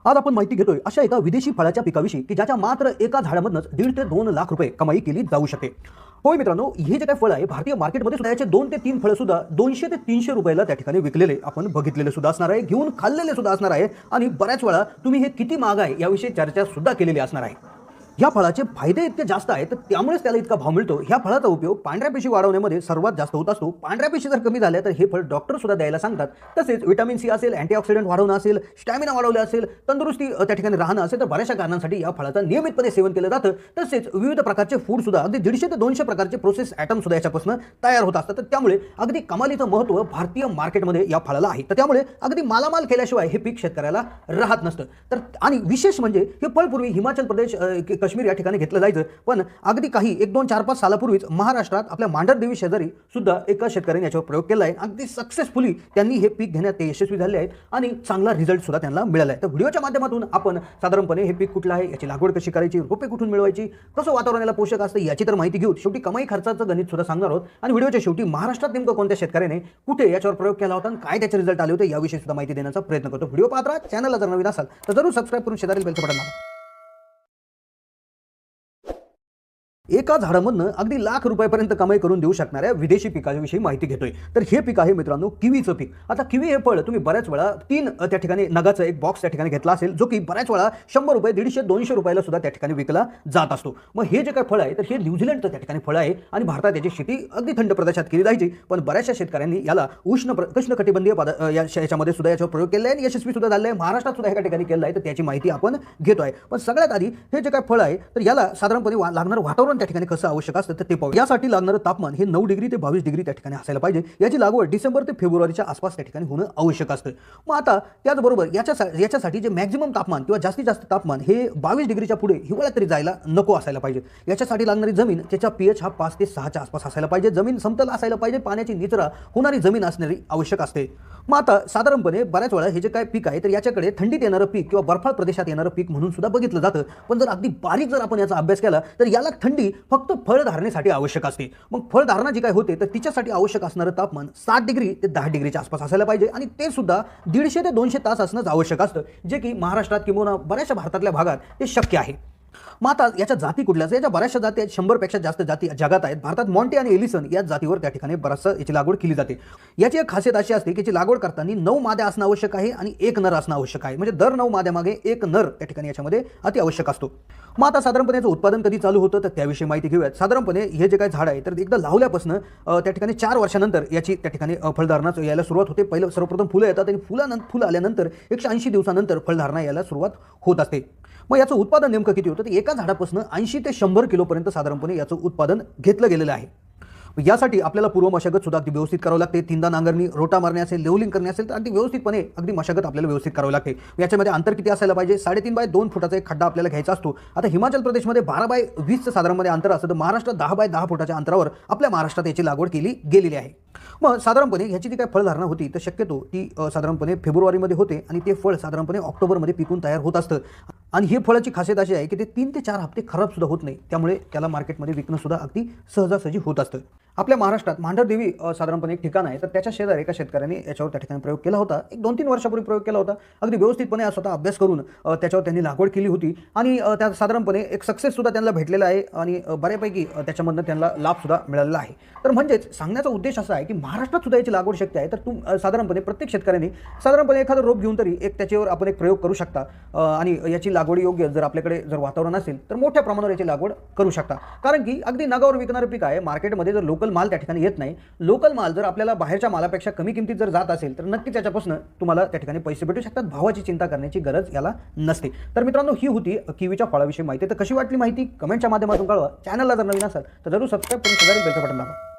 आज आपण माहिती घेतोय अशा एका विदेशी फळाच्या पिकाविषयी की ज्याच्या मात्र एका झाडामधनच 1.5 ते 2 लाख रुपये कमाई केली जाऊ शकते। होय मित्रांनो, हे जे काही फळ आहे भारतीय मार्केटमध्ये सुद्धा याचे 2 ते 3 फळ सुद्धा 200 ते 300 रुपयाला त्या ठिकाणी विकलेले आपण बघितलेले सुद्धा असणार आहे, घेऊन खाल्लेले सुद्धा असणार आहे आणि बऱ्याच वेळा तुम्ही हे किती महाग आहे याविषयी चर्चा सुद्धा केलेली असणार आहे। या फळाचे फायदे इतके जास्त आहेत तर त्यामुळेच त्याला इतका भाव मिळतो। ह्या फळाचा उपयोग पांढऱ्या पेशी वाढवण्यामध्ये सर्वात जास्त होत असतो। पांढऱ्या पेशी जर कमी झाल्या तर हे फळ डॉक्टर सुद्धा द्यायला सांगतात। तसेच विटामिन सी असेल, अँटीऑक्सिडंट वाढवणं असेल, स्टॅमिना वाढवले असेल, तंदुरुस्ती त्या ठिकाणी राहणं असेल तर बऱ्याचशा कारणांसाठी या फळाचं नियमितपणे सेवन केलं जातं। तसेच विविध प्रकारचे फूड सुद्धा अगदी 150 ते 200 प्रकारचे प्रोसेस ॲटम सुद्धा याच्यापासून तयार होत असतात। तर त्यामुळे अगदी कमालीचं महत्त्व भारतीय मार्केटमध्ये या फळाला आहे। तर त्यामुळे अगदी मालामाल केल्याशिवाय हे पीक शेतकऱ्याला राहत नसतं। तर आणि विशेष म्हणजे हे फळ पूर्वी हिमाचल प्रदेश, काश्मीर या ठिकाणी घेतलं जायचं, पण अगदी काही 1 2 4 5 सालापूर्वीच महाराष्ट्रात आपल्या मांढरदेवी शेजारी सुद्धा एका शेतकऱ्याने याच्यावर प्रयोग केला आहे। अगदी सक्सेसफुली त्यांनी हे पीक घेण्यात ते यशस्वी झाले आहेत आणि चांगला रिझल्ट सुद्धा त्यांना मिळाला आहे। तर व्हिडिओच्या माध्यमातून आपण साधारणपणे हे पीक कुठलं आहे, याची लागवड कशी करायची, रोपे कुठून मिळवायची, कसं वातावरणाला पोषक असतं याची तर माहिती घेऊ। शेवटी कमाई खर्चाचं गणित सुद्धा सांगणार आहोत आणि व्हिडिओच्या शेवटी महाराष्ट्रात नेमकं कोणत्या शेतकऱ्याने कुठे याच्यावर प्रयोग केला होता आणि काय त्याचे रिझल्ट आले होते याविषयी सुद्धा माहिती देण्याचा प्रयत्न करतो। व्हिडिओ पाहत राहा। चॅनलला जर नवीन असाल तर जरूर सबस्क्राइब करून शेजारील बेलचं बटन दाबा। एका झाडामधनं अगदी लाख रुपयापर्यंत कमाई करून देऊ शकणाऱ्या विदेशी पिकाविषयी माहिती घेतोय। तर हे पीक आहे मित्रांनो किवीचं पीक। आता किवी हे फळ तुम्ही बऱ्याच वेळा 3 त्या ठिकाणी नगाचा एक बॉक्स त्या ठिकाणी घेतला असेल, जो की बऱ्याच वेळा 100 रुपये, 150, 200 रुपयाला सुद्धा त्या ठिकाणी विकला जात असतो। मग हे जे काही फळ आहे तर हे न्यूझीलंडचं त्या ठिकाणी फळ आहे आणि भारतात याची शेती अगदी थंड प्रदेशात केली जायची, पण बऱ्याचशा शेतकऱ्यांनी याला उष्णकटिबंधीय याच्यामध्ये सुद्धा याच्यावर प्रयोग केला आहे आणि यशस्वी सुद्धा झाले आहे। महाराष्ट्रात सुद्धा एका ठिकाणी केलं आहे, तर त्याची माहिती आपण घेतोय। पण सगळ्यात आधी हे जे काही फळ आहे तर याला साधारणपणे लागणारं वातावरण त्या ठिकाणी कसं आवश्यक असतं तर ते पाहू। यासाठी लागणारं तापमान हे 9 डिग्री ते 22 डिग्री त्या ठिकाणी असायला पाहिजे। याची लागवड डिसेंबर ते फेब्रुवारीच्या आसपास त्या ठिकाणी होणं आवश्यक असतं। मग आता त्याचबरोबर याच्यासाठी जे मॅक्झिमम तापमान किंवा जास्तीत जास्त तापमान हे 22 डिग्रीच्या पुढे हिवाळ्यात तरी जायला नको असायला पाहिजे। याच्यासाठी लागणारी जमीन त्याचा पीएच हा 5 ते 6च्या आसपास असायला पाहिजे। जमीन समतल असायला पाहिजे, पाण्याची निचरा होणारी जमीन असणारी आवश्यक असते। मग आता साधारणपणे बऱ्याच वेळा हे जे काय पीक आहे तर याच्याकडे थंडीत येणारं पीक किंवा बर्फाळ प्रदेशात येणारं पीक म्हणून सुद्धा बघितलं जातं। पण जर अगदी बारीक जर आपण याचा अभ्यास केला तर याला थंडी फक्त फळधारणेसाठी आवश्यक असते। मग फळधारणा जी काय होते तर तिच्यासाठी आवश्यक असणारं तापमान 7 डिग्री ते 10 डिग्रीच्या आसपास असायला पाहिजे आणि ते सुद्धा 150 ते 200 तास असणं आवश्यक असतं, जे की महाराष्ट्रात किंवा बऱ्याचशा भारतातल्या भागात ते शक्य आहे। मग आता याच्या जाती कुठल्या, याच्या बऱ्याचशा जाती आहेत, 100 पेक्षा जास्त जाती जगात आहेत। भारतात मॉन्टे आणि एलिसन या जातीवर त्या ठिकाणी बराचसा याची लागवड केली जाते। याची एक खासियत अशी असते की याची लागवड करताना 9 माद्या असणं आवश्यक आहे आणि 1 नर असणं आवश्यक आहे, म्हणजे दर 9 माद्यामागे 1 नर त्या ठिकाणी याच्यामध्ये अति आवश्यक असतो। मग आता साधारणपणे याचं उत्पादन कधी चालू होतं तर त्याविषयी माहिती घेऊयात। साधारणपणे हे जे काही झाड आहे तर एकदा लावल्यापासून त्या ठिकाणी 4 वर्षानंतर याची त्या ठिकाणी फळधारणा यायला सुरुवात होते। पहिलं सर्वप्रथम फुलं येतात आणि फुलं आल्यानंतर 180 दिवसानंतर फळधारणा यायला सुरुवात होत असते। मग याचं उत्पादन नेमकं किती होतं तर एका झाडापासून 80 ते 100 किलोपर्यंत साधारणपणे याचं उत्पादन घेतलं गेलेलं आहे। यासाठी आपल्याला पूर्व मशागत सुद्धा अगदी व्यवस्थित करावं लागते। 3दा नांगरणी, रोटा मारणे असेल, लेवलिंग करणे असेल तर अगदी व्यवस्थितपणे अगदी मशागत आपल्याला व्यवस्थित करावी लागते। याच्यामध्ये अंतर किती असायला पाहिजे, 3.5 बाय 2 फुटाचा एक खड्डा आपल्याला घ्यायचा असतो। आता हिमाचल प्रदेशमध्ये 12 बाय 20चं साधारणमध्ये अंतर असतं, तर महाराष्ट्रात 10 बाय 10 फुटाच्या अंतरावर आपल्या महाराष्ट्रात याची लागवड केली गेलेली आहे। मग साधारणपणे ह्याची जी काय फळधारणा होती तर शक्यतो ती साधारणपणे फेब्रुवारीमध्ये होते आणि ते फळ साधारणपणे ऑक्टोबरमध्ये पिकून तयार होत असतं। आणि हे फळाची खासियत अशी आहे की ते 3 ते 4 हप्ते खराब सुद्धा होत नाही, त्यामुळे त्याला मार्केटमध्ये विकणं सुद्धा अगदी सहजासहजी होत असतं। आपल्या महाराष्ट्रात मांढरदेवी साधारणपणे एक ठिकाण आहे, तर त्याच्या शेजारी एका शेतकऱ्याने याच्यावर त्या ठिकाणी प्रयोग केला होता। एक 2-3 वर्षापूर्वी प्रयोग केला होता। अगदी व्यवस्थितपणे स्वतः अभ्यास करून त्याच्यावर त्यांनी लागवड केली होती आणि त्या साधारणपणे एक सक्सेस सुद्धा त्यांना भेटलेला आहे आणि बऱ्यापैकी त्याच्यामधनं त्यांना लाभ सुद्धा मिळालेला आहे। तर म्हणजेच सांगण्याचा उद्देश असा आहे की महाराष्ट्रात सुद्धा याची लागवड शक्य आहे। तर साधारणपणे प्रत्येक शेतकऱ्याने साधारणपणे एखादं रोप घेऊन तरी त्याच्यावर आपण एक प्रयोग करू शकता आणि याची लागवड योग्य जर आपल्याकडे जर वातावरण असेल तर मोठ्या प्रमाणावर याची लागवड करू शकता। कारण की अगदी नगावर विकणारं पीक आहे। मार्केटमध्ये जर लोकल माल त्या ठिकाणी येत नाही, लोकल माल जर आपल्याला बाहेरच्या मालापेक्षा कमी किमतीत जर जात असेल तर नक्कीच त्याच्यापासून तुम्हाला त्या ठिकाणी पैसे भेटू शकतात। भावाची चिंता करण्याची गरज याला नसते। तर मित्रांनो, ही होती किवीच्या फळाविषयी माहिती। तर कशी वाटली माहिती कमेंटच्या माध्यमातून कळवा। चॅनलला जर नवीन असाल तर जरूर सबस्क्राइब करून शेजारी बेलचं बटन दाबा।